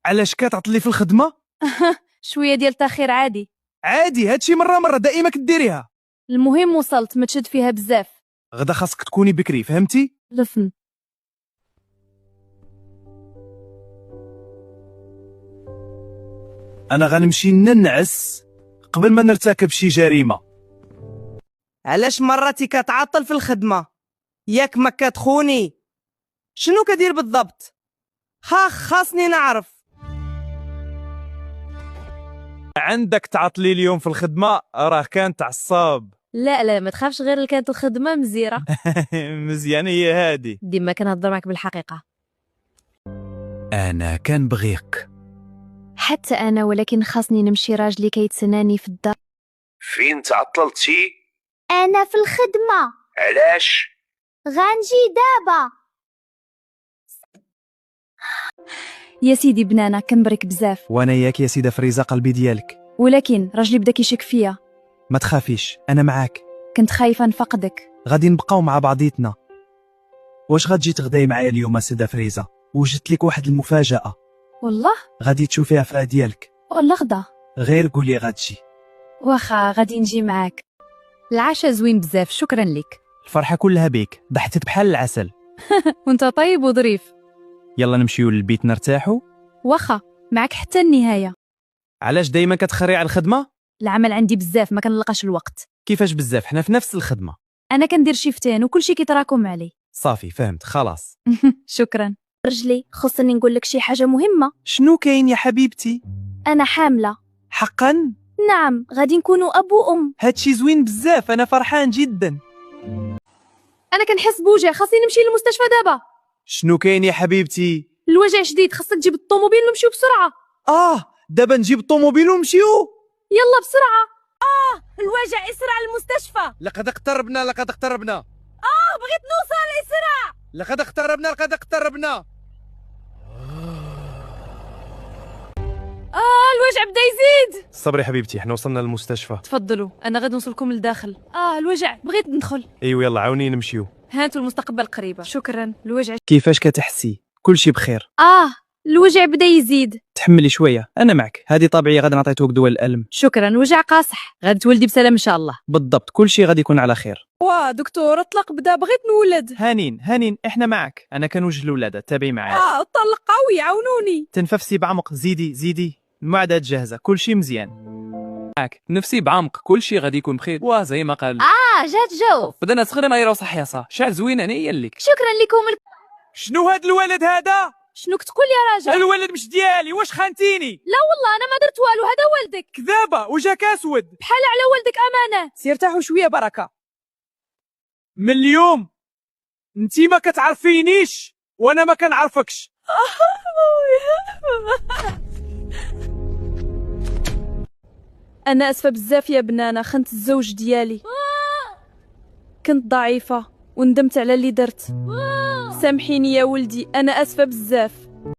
علاش كتعطلي في الخدمة؟ شوية ديال التاخير عادي. عادي، هادشي مرة دائما كديريها. المهم وصلت، ما تشد فيها بزاف. غدا خاصك تكوني بكري، فهمتي؟ لفن. انا غنمشي ننعس قبل ما نرتكب شي جريمة. علاش مراتي كتعطل في الخدمة؟ ياك ما كتخوني؟ شنو كدير بالضبط؟ خاصني نعرف. عندك تعطلي اليوم في الخدمة، راه كانت عصاب. لا ما تخافش، غير كانت الخدمة مزيرة. مزيانة هي هادي. ديما كنهضر معك بالحقيقة. انا كنبغيك. حتى أنا، ولكن خاصني نمشي، راجلي كيتسناني في الدار. فين تعطلتي؟ أنا في الخدمة. علاش؟ غنجي دابا. يا سيدي بنانة، كنبرك بزاف، وانا ياك يا سيدة فريزة قلبي ديالك. ولكن راجلي بدا كيشك فيا. ما تخافيش، انا معاك. كنت خايفة نفقدك. غادي نبقاو مع بعضيتنا. واش غتجي تغداي معايا اليوم سيدة فريزة؟ وجدت لك واحد المفاجأة والله؟ غادي تشوفيها في ديالك. والله غدا. غير قولي غتجي. واخا غادي نجي معاك. العشاء زوين بزاف، شكرا لك. الفرحة كلها بيك، ضحكت بحال العسل. وانت طيب وظريف. يلا نمشيو للبيت نرتاحو. واخا معك حتى النهاية. علاش دايما كتخري على الخدمة؟ العمل عندي بزاف، ما كنلقاش الوقت. كيفاش بزاف؟ حنا في نفس الخدمة. انا كندير شيفتين وكلشي كيتراكم علي. صافي فهمت خلاص. شكرا. رجلي، خصني نقول لك شي حاجة مهمة. شنو كاين يا حبيبتي؟ أنا حاملة. حقا؟ نعم، غادي نكونوا أب وأم. هادشي زوين بزاف، انا فرحان جدا. انا كنحس بوجع، خاصني نمشي للمستشفى دابا. شنو كاين يا حبيبتي؟ الوجع شديد، خاصك تجيب الطوموبيل ونمشيو بسرعة. دابا نجيب الطوموبيل ونمشيو. يلا بسرعة. الوجع، اسرع المستشفى. لقد اقتربنا. بغيت نوصل، اسرع. لقد اقتربنا. الوجع بدا يزيد. صبري حبيبتي، احنا وصلنا للمستشفى. تفضلوا، انا غادي نوصلكم لداخل. الوجع، بغيت ندخل. ايوا يلا عاوني نمشيو. هانتو المستقبل قريبة. شكرا. الوجع. كيفاش كتحسي؟ كلشي بخير؟ الوجع بدا يزيد. تحملي شويه، انا معك. هذه طبيعي، غادي نعطيتوك دواء الالم. شكرا. وجع قاصح، غادي تولدي بسلام ان شاء الله. بالضبط، كلشي غادي يكون على خير. دكتور، الطلاق بدا، بغيت نولد. هانين احنا معك. انا كنوجه الولاده، تابعي معايا. الطلق قوي، عاونوني. تنفسي بعمق، زيدي. المعدات جاهزه، كلشي مزيان. معك نفسي بعمق، كلشي غادي يكون بخير. زي ما قال. جات جو. بدنا سخرين نايره صحيه صح. شعر زوين هنيا لك. شكرا لكم. شنو هاد الولد هذا؟ شنو كتقول يا راجل؟ الولد مش ديالي، واش خانتيني؟ لا والله انا ما درت والو، هذا والدك. كذابه، وجهك اسود. بحال على والدك امانه. سير ارتاحوا شوية بركة. من اليوم انتي ما كتعرفينيش وانا ما كنعرفكش. انا اسفه بزاف يا بنانه، خنت الزوج ديالي. كنت ضعيفه وندمت على اللي درت. سامحيني يا ولدي، انا اسفه بزاف.